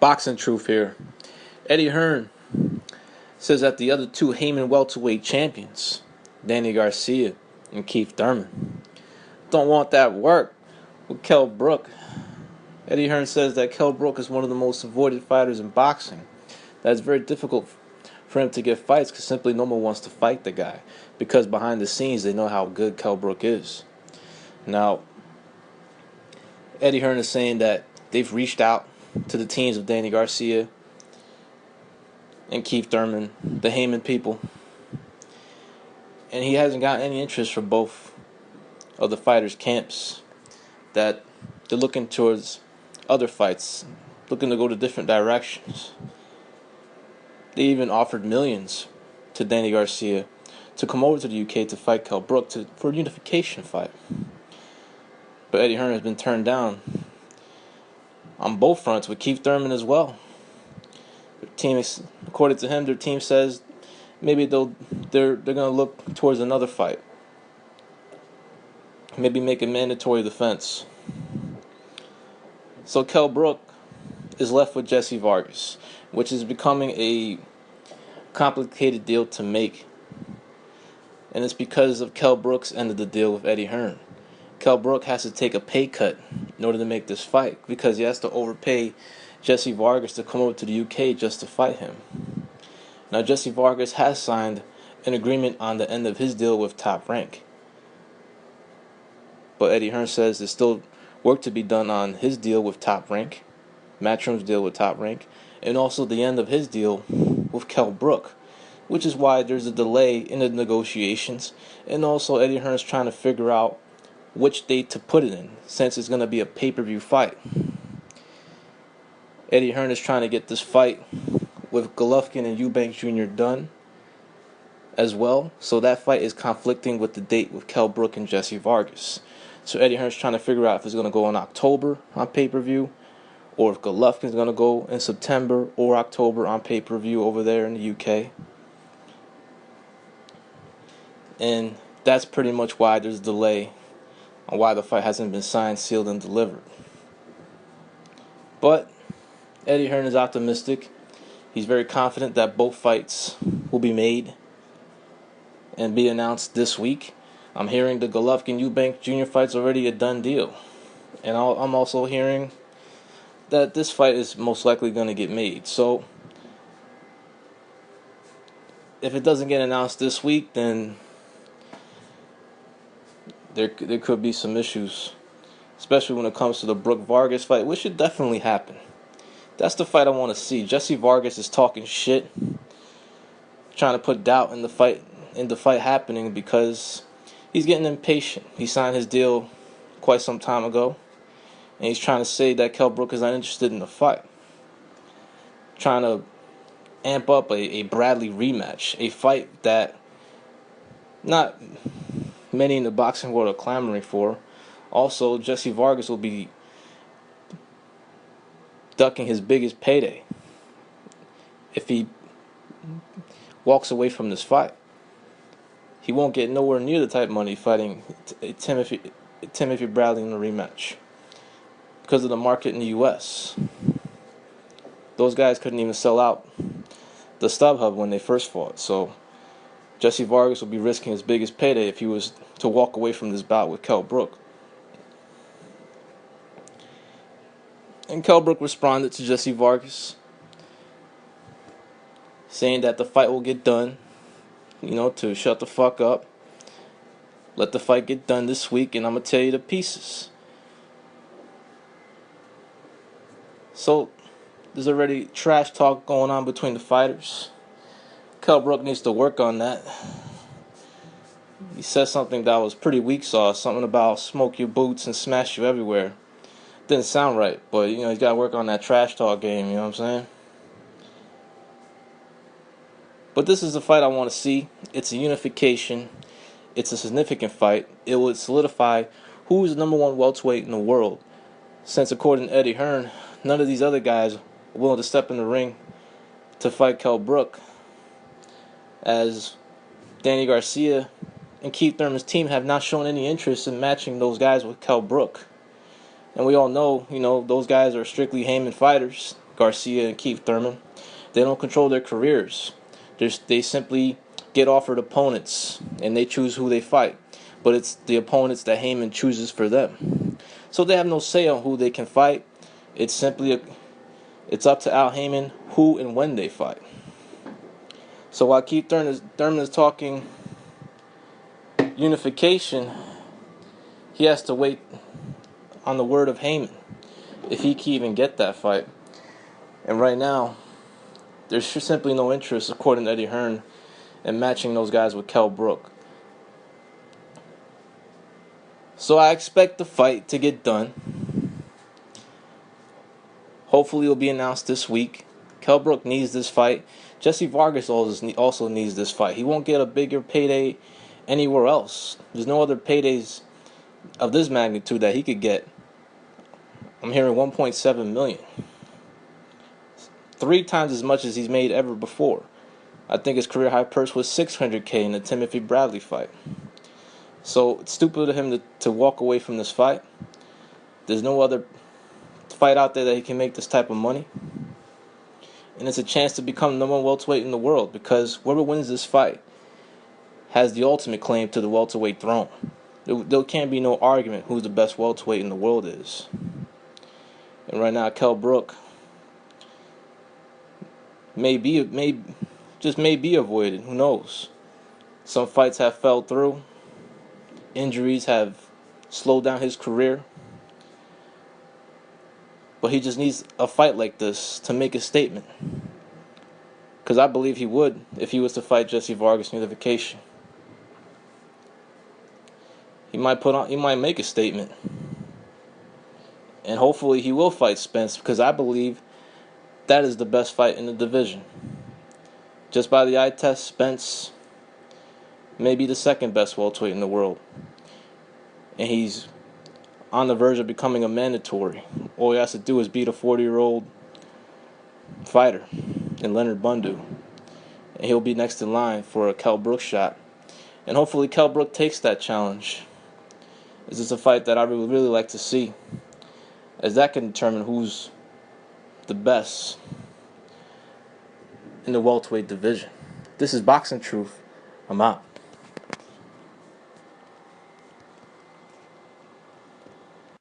Boxing truth here. Eddie Hearn says that the other two Heyman welterweight champions, Danny Garcia and Keith Thurman, don't want that work with Kell Brook. Eddie Hearn says that Kell Brook is one of the most avoided fighters in boxing. That it's very difficult for him to get fights because simply no one wants to fight the guy because behind the scenes they know how good Kell Brook is. Now, Eddie Hearn is saying that they've reached out to the teams of Danny Garcia and Keith Thurman, the Heyman people, and he hasn't gotten any interest from both of the fighters' camps. That they're looking towards other fights, looking to go to different directions. They even offered millions to Danny Garcia to come over to the UK to fight Kell Brook for a unification fight. But Eddie Hearn has been turned down on both fronts with Keith Thurman as well. Their team, according to him, their team says maybe they're going to look towards another fight. Maybe make a mandatory defense. So Kell Brook is left with Jesse Vargas, which is becoming a complicated deal to make. And it's because of Kell Brook's end of the deal with Eddie Hearn. Kell Brook has to take a pay cut in order to make this fight because he has to overpay Jesse Vargas to come over to the UK just to fight him. Now, Jesse Vargas has signed an agreement on the end of his deal with Top Rank. But Eddie Hearn says there's still work to be done on his deal with Top Rank, Matchroom's deal with Top Rank, and also the end of his deal with Kell Brook, which is why there's a delay in the negotiations. And also Eddie Hearn's trying to figure out which date to put it in, since it's going to be a pay-per-view fight. Eddie Hearn is trying to get this fight with Golovkin and Eubanks Jr. done as well, so that fight is conflicting with the date with Kell Brook and Jesse Vargas. So Eddie Hearn's trying to figure out if it's going to go in October on pay-per-view, or if Golovkin's going to go in September or October on pay-per-view over there in the UK. And that's pretty much why there's a delay on why the fight hasn't been signed, sealed, and delivered. But Eddie Hearn is optimistic. He's very confident that both fights will be made and be announced this week. I'm hearing the Golovkin-Eubanks Jr. fight's already a done deal. And I'm also hearing that this fight is most likely going to get made. So if it doesn't get announced this week, then there could be some issues, especially when it comes to the Brook-Vargas fight, which should definitely happen. That's the fight I want to see. Jesse Vargas is talking shit, trying to put doubt in the fight happening because he's getting impatient. He signed his deal quite some time ago, and he's trying to say that Kell Brook is not interested in the fight. Trying to amp up a Bradley rematch, a fight that not many in the boxing world are clamoring for. Also, Jesse Vargas will be ducking his biggest payday if he walks away from this fight. He won't get nowhere near the type of money fighting Timothy Bradley in a rematch because of the market in the U.S. Those guys couldn't even sell out the StubHub when they first fought. So Jesse Vargas will be risking his biggest payday if he was to walk away from this bout with Kell Brook. And Kell Brook responded to Jesse Vargas, saying that the fight will get done, to shut the fuck up. Let the fight get done this week, and I'm going to tell you the pieces. So, there's already trash talk going on between the fighters. Kell Brook needs to work on that. He said something that was pretty weak sauce, something about smoke your boots and smash you everywhere. Didn't sound right, but he's got to work on that trash talk game, you know what I'm saying? But this is the fight I want to see. It's a unification. It's a significant fight. It would solidify who is the number one welterweight in the world. Since according to Eddie Hearn, none of these other guys are willing to step in the ring to fight Kell Brook, as Danny Garcia and Keith Thurman's team have not shown any interest in matching those guys with Kell Brook. And we all know, those guys are strictly Heyman fighters. Garcia and Keith Thurman. They don't control their careers. They simply get offered opponents, and they choose who they fight. But it's the opponents that Heyman chooses for them. So they have no say on who they can fight. It's up to Al Heyman who and when they fight. So while Keith Thurman is talking unification, he has to wait on the word of Heyman if he can even get that fight. And right now, there's simply no interest, according to Eddie Hearn, in matching those guys with Kell Brook. So I expect the fight to get done. Hopefully it will be announced this week. Kell Brook needs this fight. Jesse Vargas also needs this fight. He won't get a bigger payday anywhere else. There's no other paydays of this magnitude that he could get. I'm hearing $1.7 million. 3 times as much as he's made ever before. I think his career high purse was $600K in the Timothy Bradley fight. So it's stupid of him to walk away from this fight. There's no other fight out there that he can make this type of money. And it's a chance to become number 1 welterweight in the world, because whoever wins this fight has the ultimate claim to the welterweight throne. There can't be no argument who the best welterweight in the world is. And right now, Kell Brook may be avoided. Who knows? Some fights have fell through. Injuries have slowed down his career. But he just needs a fight like this to make a statement. Because I believe he would if he was to fight Jesse Vargas in unification. He might make a statement. And hopefully he will fight Spence, because I believe that is the best fight in the division. Just by the eye test, Spence may be the 2nd best welterweight in the world. And he's on the verge of becoming a mandatory. All he has to do is beat a 40-year-old fighter in Leonard Bundu, and he'll be next in line for a Kell Brook shot. And hopefully Kell Brook takes that challenge. This is a fight that I would really like to see, as that can determine who's the best in the welterweight division. This is Boxing Truth. I'm out.